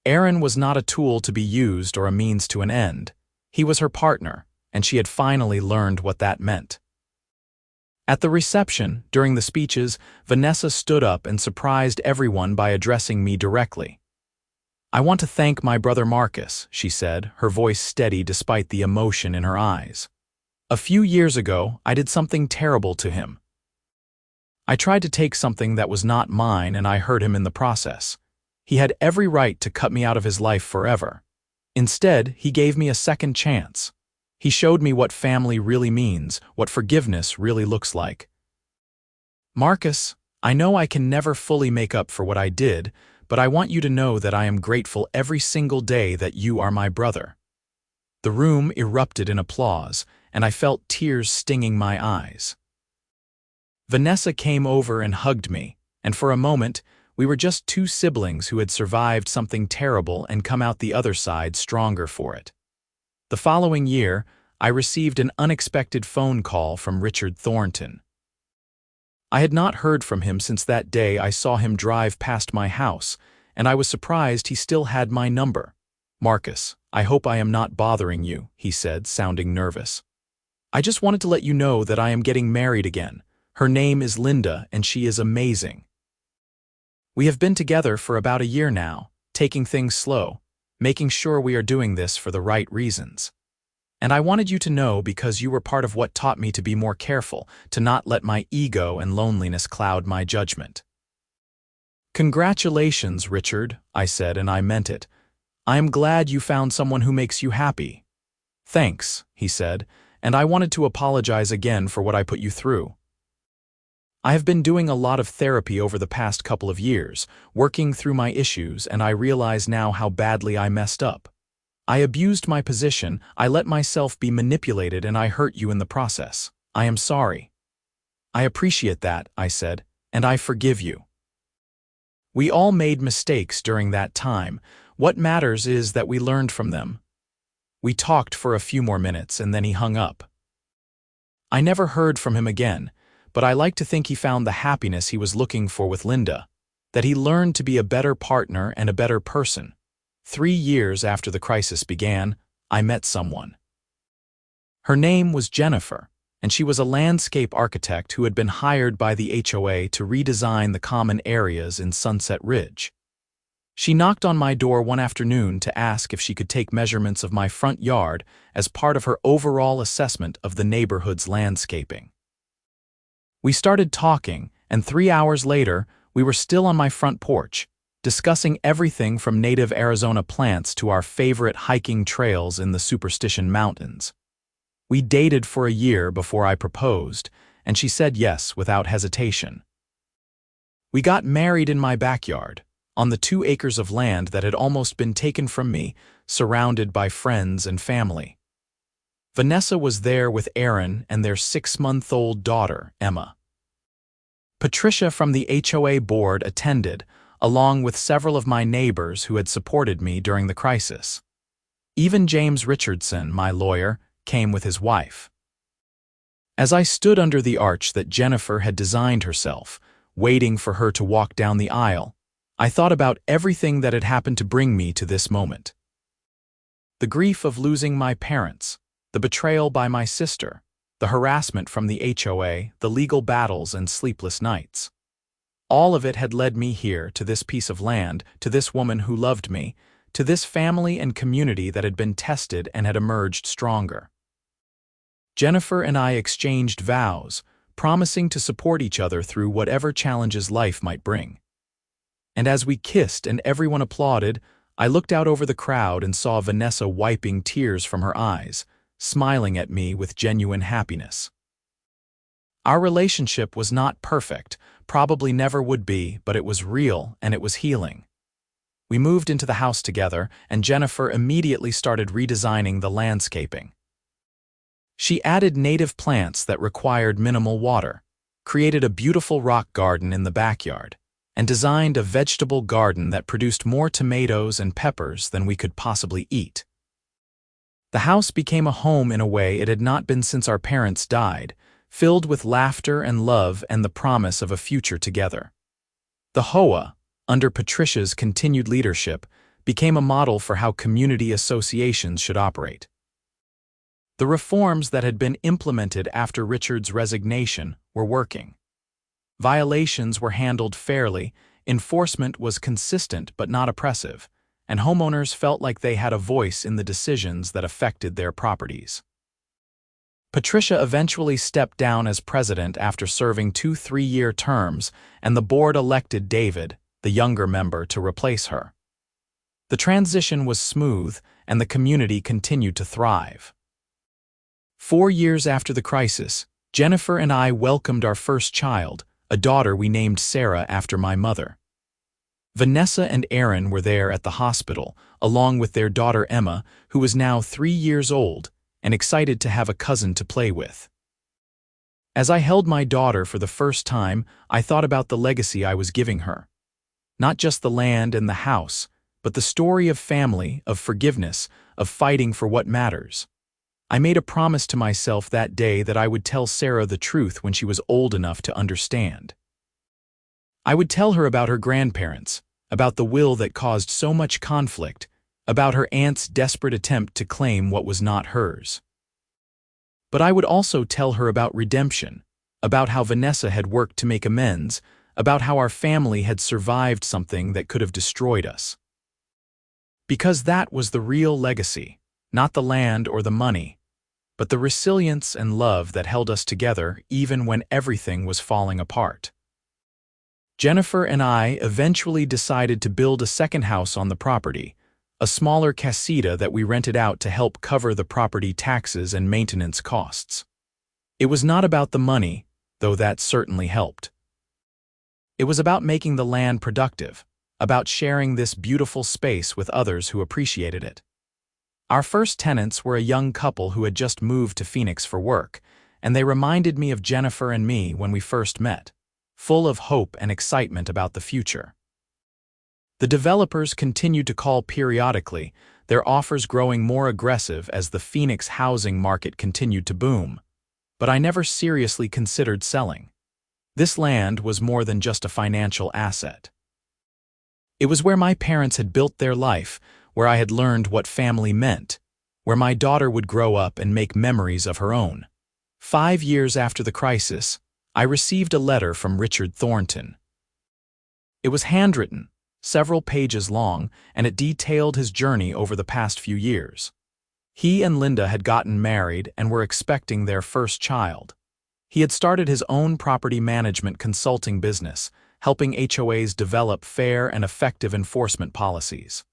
Aaron was not a tool to be used or a means to an end. He was her partner, and she had finally learned what that meant. At the reception, during the speeches, Vanessa stood up and surprised everyone by addressing me directly. "I want to thank my brother Marcus," she said, her voice steady despite the emotion in her eyes. "A few years ago, I did something terrible to him. I tried to take something that was not mine, and I hurt him in the process. He had every right to cut me out of his life forever. Instead, he gave me a second chance. He showed me what family really means, what forgiveness really looks like. Marcus, I know I can never fully make up for what I did, but I want you to know that I am grateful every single day that you are my brother." The room erupted in applause, and I felt tears stinging my eyes. Vanessa came over and hugged me, and for a moment, we were just two siblings who had survived something terrible and come out the other side stronger for it. The following year, I received an unexpected phone call from Richard Thornton. I had not heard from him since that day I saw him drive past my house, and I was surprised he still had my number. "Marcus, I hope I am not bothering you," he said, sounding nervous. "I just wanted to let you know that I am getting married again. Her name is Linda, and she is amazing. We have been together for about a year now, taking things slow, making sure we are doing this for the right reasons. And I wanted you to know because you were part of what taught me to be more careful, to not let my ego and loneliness cloud my judgment." "Congratulations, Richard," I said, and I meant it. "I am glad you found someone who makes you happy." "Thanks," he said, "and I wanted to apologize again for what I put you through. I have been doing a lot of therapy over the past couple of years, working through my issues, and I realize now how badly I messed up. I abused my position, I let myself be manipulated, and I hurt you in the process. I am sorry." "I appreciate that," I said, "and I forgive you. We all made mistakes during that time. What matters is that we learned from them." We talked for a few more minutes, and then he hung up. I never heard from him again, but I like to think he found the happiness he was looking for with Linda, that he learned to be a better partner and a better person. 3 years after the crisis began, I met someone. Her name was Jennifer, and she was a landscape architect who had been hired by the HOA to redesign the common areas in Sunset Ridge. She knocked on my door one afternoon to ask if she could take measurements of my front yard as part of her overall assessment of the neighborhood's landscaping. We started talking, and 3 hours later, we were still on my front porch, discussing everything from native Arizona plants to our favorite hiking trails in the Superstition Mountains. We dated for a year before I proposed, and she said yes without hesitation. We got married in my backyard, on the 2 acres of land that had almost been taken from me, surrounded by friends and family. Vanessa was there with Aaron and their 6-month-old daughter, Emma. Patricia from the HOA board attended, along with several of my neighbors who had supported me during the crisis. Even James Richardson, my lawyer, came with his wife. As I stood under the arch that Jennifer had designed herself, waiting for her to walk down the aisle, I thought about everything that had happened to bring me to this moment. The grief of losing my parents, the betrayal by my sister, the harassment from the HOA, the legal battles and sleepless nights. All of it had led me here, to this piece of land, to this woman who loved me, to this family and community that had been tested and had emerged stronger. Jennifer and I exchanged vows, promising to support each other through whatever challenges life might bring. And as we kissed and everyone applauded, I looked out over the crowd and saw Vanessa wiping tears from her eyes, smiling at me with genuine happiness. Our relationship was not perfect, probably never would be, but it was real and it was healing. We moved into the house together, and Jennifer immediately started redesigning the landscaping. She added native plants that required minimal water, created a beautiful rock garden in the backyard, and designed a vegetable garden that produced more tomatoes and peppers than we could possibly eat. The house became a home in a way it had not been since our parents died, filled with laughter and love and the promise of a future together. The HOA, under Patricia's continued leadership, became a model for how community associations should operate. The reforms that had been implemented after Richard's resignation were working. Violations were handled fairly, enforcement was consistent but not oppressive, and homeowners felt like they had a voice in the decisions that affected their properties. Patricia eventually stepped down as president after serving 2 3-year terms, and the board elected David, the younger member, to replace her. The transition was smooth, and the community continued to thrive. 4 years after the crisis, Jennifer and I welcomed our first child, a daughter we named Sarah after my mother. Vanessa and Aaron were there at the hospital, along with their daughter Emma, who was now 3 years old, and excited to have a cousin to play with. As I held my daughter for the first time, I thought about the legacy I was giving her. Not just the land and the house, but the story of family, of forgiveness, of fighting for what matters. I made a promise to myself that day that I would tell Sarah the truth when she was old enough to understand. I would tell her about her grandparents, about the will that caused so much conflict, about her aunt's desperate attempt to claim what was not hers. But I would also tell her about redemption, about how Vanessa had worked to make amends, about how our family had survived something that could have destroyed us. Because that was the real legacy, not the land or the money, but the resilience and love that held us together even when everything was falling apart. Jennifer and I eventually decided to build a second house on the property, a smaller casita that we rented out to help cover the property taxes and maintenance costs. It was not about the money, though that certainly helped. It was about making the land productive, about sharing this beautiful space with others who appreciated it. Our first tenants were a young couple who had just moved to Phoenix for work, and they reminded me of Jennifer and me when we first met, full of hope and excitement about the future. The developers continued to call periodically, their offers growing more aggressive as the Phoenix housing market continued to boom, but I never seriously considered selling. This land was more than just a financial asset. It was where my parents had built their life, where I had learned what family meant, where my daughter would grow up and make memories of her own. 5 years after the crisis, I received a letter from Richard Thornton. It was handwritten, several pages long, and it detailed his journey over the past few years. He and Linda had gotten married and were expecting their first child. He had started his own property management consulting business, helping HOAs develop fair and effective enforcement policies.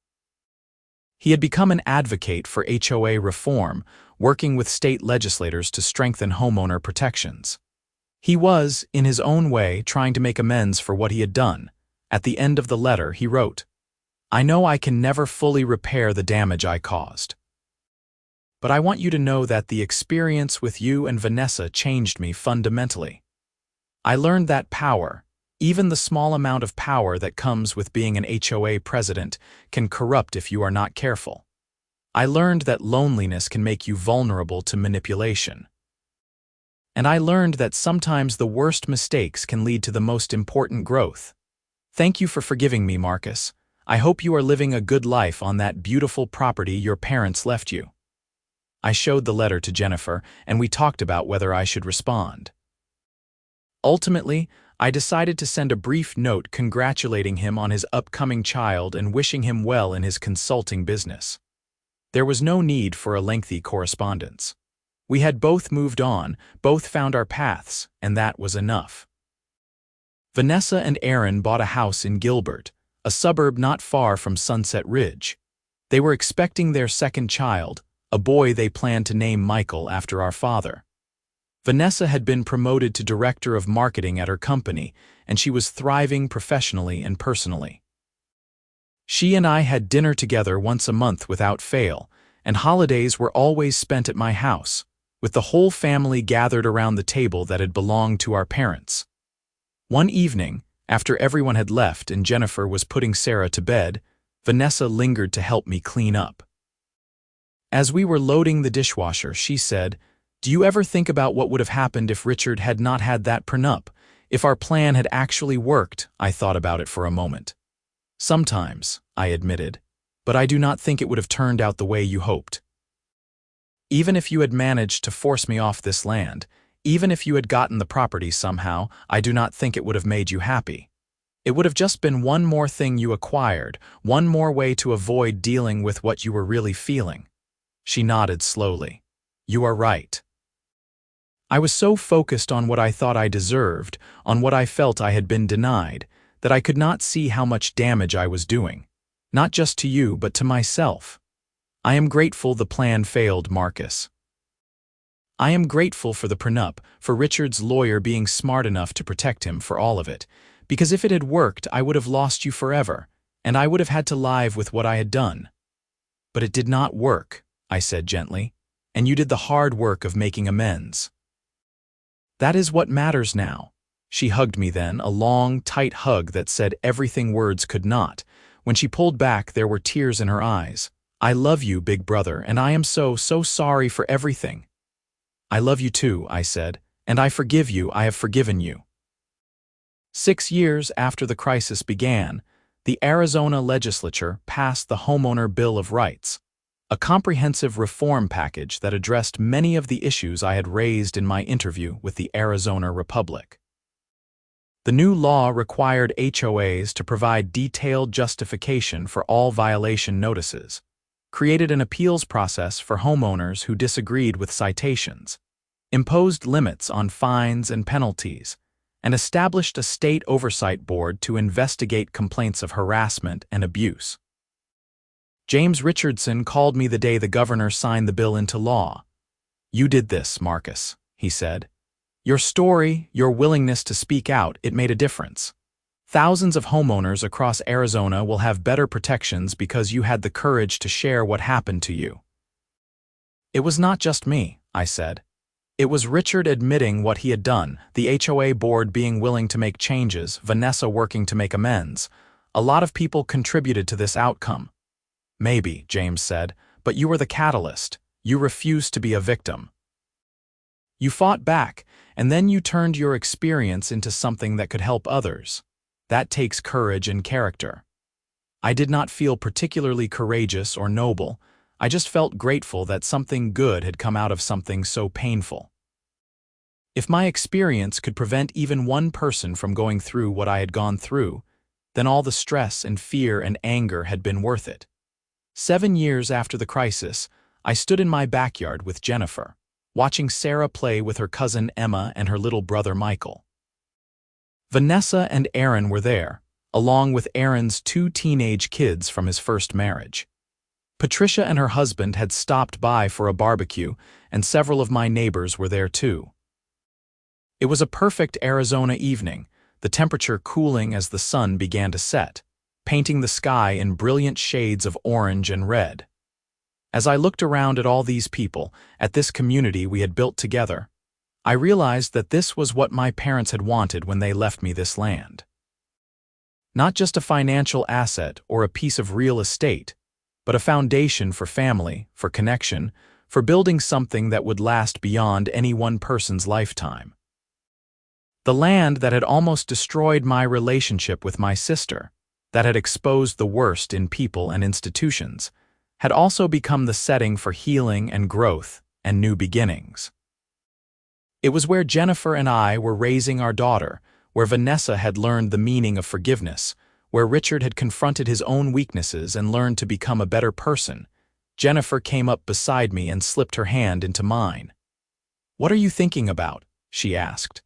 He had become an advocate for HOA reform, working with state legislators to strengthen homeowner protections. He was, in his own way, trying to make amends for what he had done. At the end of the letter, he wrote, "I know I can never fully repair the damage I caused. But I want you to know that the experience with you and Vanessa changed me fundamentally. I learned that power, even the small amount of power that comes with being an HOA president, can corrupt if you are not careful. I learned that loneliness can make you vulnerable to manipulation. And I learned that sometimes the worst mistakes can lead to the most important growth. Thank you for forgiving me, Marcus. I hope you are living a good life on that beautiful property your parents left you." I showed the letter to Jennifer, and we talked about whether I should respond. Ultimately, I decided to send a brief note congratulating him on his upcoming child and wishing him well in his consulting business. There was no need for a lengthy correspondence. We had both moved on, both found our paths, and that was enough. Vanessa and Aaron bought a house in Gilbert, a suburb not far from Sunset Ridge. They were expecting their second child, a boy they planned to name Michael after our father. Vanessa had been promoted to director of marketing at her company, and she was thriving professionally and personally. She and I had dinner together once a month without fail, and holidays were always spent at my house, with the whole family gathered around the table that had belonged to our parents. One evening, after everyone had left and Jennifer was putting Sarah to bed, Vanessa lingered to help me clean up. As we were loading the dishwasher, she said, Do you ever think about what would have happened if Richard had not had that prenup? If our plan had actually worked? I thought about it for a moment. Sometimes, I admitted, but I do not think it would have turned out the way you hoped. Even if you had managed to force me off this land, even if you had gotten the property somehow, I do not think it would have made you happy. It would have just been one more thing you acquired, one more way to avoid dealing with what you were really feeling. She nodded slowly. You are right. I was so focused on what I thought I deserved, on what I felt I had been denied, that I could not see how much damage I was doing. Not just to you, but to myself. I am grateful the plan failed, Marcus. I am grateful for the prenup, for Richard's lawyer being smart enough to protect him for all of it, because if it had worked, I would have lost you forever, and I would have had to live with what I had done. But it did not work, I said gently, and you did the hard work of making amends. That is what matters now. She hugged me then, a long, tight hug that said everything words could not. When she pulled back, there were tears in her eyes. I love you, big brother, and I am so sorry for everything. I love you too, I said, and I forgive you, I have forgiven you. 6 years after the crisis began, the Arizona legislature passed the Homeowner Bill of Rights, a comprehensive reform package that addressed many of the issues I had raised in my interview with the Arizona Republic. The new law required HOAs to provide detailed justification for all violation notices, created an appeals process for homeowners who disagreed with citations, imposed limits on fines and penalties, and established a state oversight board to investigate complaints of harassment and abuse. James Richardson called me the day the governor signed the bill into law. You did this, Marcus, he said. Your story, your willingness to speak out, it made a difference. Thousands of homeowners across Arizona will have better protections because you had the courage to share what happened to you. It was not just me, I said. It was Richard admitting what he had done, the HOA board being willing to make changes, Vanessa working to make amends. A lot of people contributed to this outcome. Maybe, James said, but you were the catalyst. You refused to be a victim. You fought back, and then you turned your experience into something that could help others. That takes courage and character. I did not feel particularly courageous or noble. I just felt grateful that something good had come out of something so painful. If my experience could prevent even one person from going through what I had gone through, then all the stress and fear and anger had been worth it. 7 years after the crisis, I stood in my backyard with Jennifer, watching Sarah play with her cousin Emma and her little brother Michael. Vanessa and Aaron were there, along with Aaron's 2 teenage kids from his first marriage. Patricia and her husband had stopped by for a barbecue, and several of my neighbors were there too. It was a perfect Arizona evening, the temperature cooling as the sun began to set, painting the sky in brilliant shades of orange and red. As I looked around at all these people, at this community we had built together, I realized that this was what my parents had wanted when they left me this land. Not just a financial asset or a piece of real estate, but a foundation for family, for connection, for building something that would last beyond any one person's lifetime. The land that had almost destroyed my relationship with my sister, that had exposed the worst in people and institutions, had also become the setting for healing and growth and new beginnings. It was where Jennifer and I were raising our daughter, where Vanessa had learned the meaning of forgiveness, where Richard had confronted his own weaknesses and learned to become a better person. Jennifer came up beside me and slipped her hand into mine. "What are you thinking about?" she asked.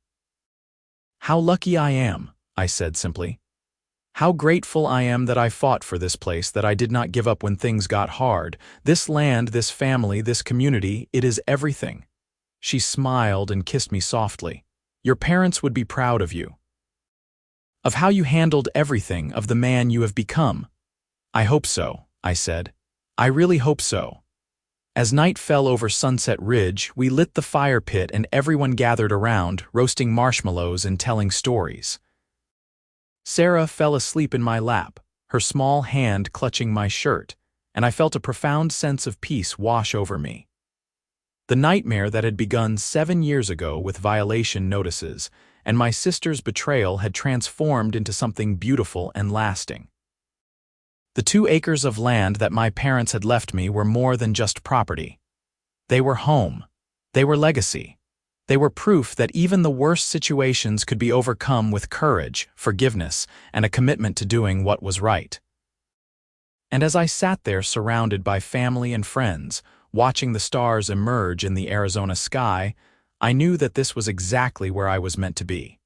"How lucky I am," I said simply. "How grateful I am that I fought for this place, that I did not give up when things got hard. This land, this family, this community, it is everything." She smiled and kissed me softly. "Your parents would be proud of you. Of how you handled everything, of the man you have become." "I hope so," I said. "I really hope so." As night fell over Sunset Ridge, we lit the fire pit and everyone gathered around, roasting marshmallows and telling stories. Sarah fell asleep in my lap, her small hand clutching my shirt, and I felt a profound sense of peace wash over me. The nightmare that had begun 7 years ago with violation notices, and my sister's betrayal had transformed into something beautiful and lasting. The 2 acres of land that my parents had left me were more than just property. They were home. They were legacy. They were proof that even the worst situations could be overcome with courage, forgiveness, and a commitment to doing what was right. And as I sat there surrounded by family and friends, watching the stars emerge in the Arizona sky, I knew that this was exactly where I was meant to be.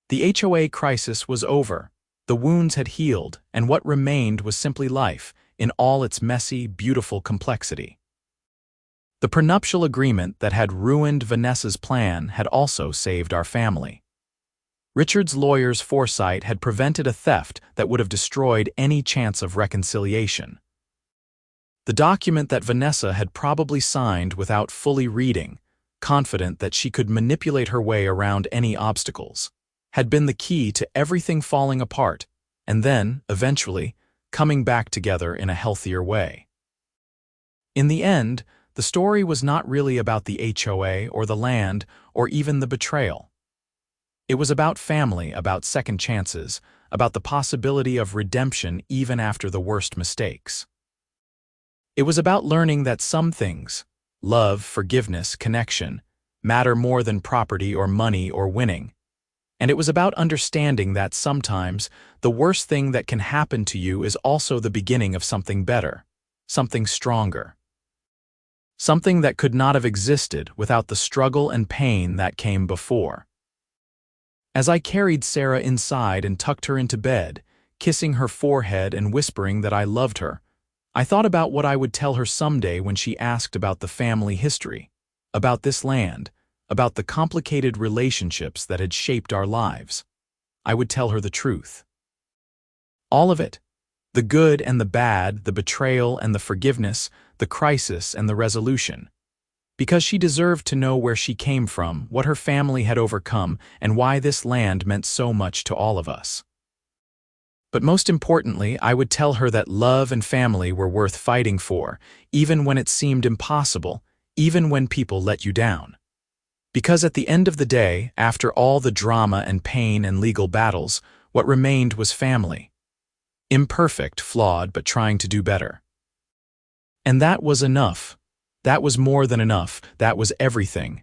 The HOA crisis was over. The wounds had healed, and what remained was simply life, in all its messy, beautiful complexity. The prenuptial agreement that had ruined Vanessa's plan had also saved our family. Richard's lawyer's foresight had prevented a theft that would have destroyed any chance of reconciliation. The document that Vanessa had probably signed without fully reading, confident that she could manipulate her way around any obstacles, had been the key to everything falling apart, and then, eventually, coming back together in a healthier way. In the end, the story was not really about the HOA or the land or even the betrayal. It was about family, about second chances, about the possibility of redemption even after the worst mistakes. It was about learning that some things, love, forgiveness, connection, matter more than property or money or winning. And it was about understanding that sometimes the worst thing that can happen to you is also the beginning of something better, something stronger. Something that could not have existed without the struggle and pain that came before. As I carried Sarah inside and tucked her into bed, kissing her forehead and whispering that I loved her, I thought about what I would tell her someday when she asked about the family history, about this land, about the complicated relationships that had shaped our lives. I would tell her the truth. All of it. The good and the bad, the betrayal and the forgiveness, the crisis and the resolution. Because she deserved to know where she came from, what her family had overcome, and why this land meant so much to all of us. But most importantly, I would tell her that love and family were worth fighting for, even when it seemed impossible, even when people let you down. Because at the end of the day, after all the drama and pain and legal battles, what remained was family. Imperfect, flawed, but trying to do better. And that was enough. That was more than enough. That was everything.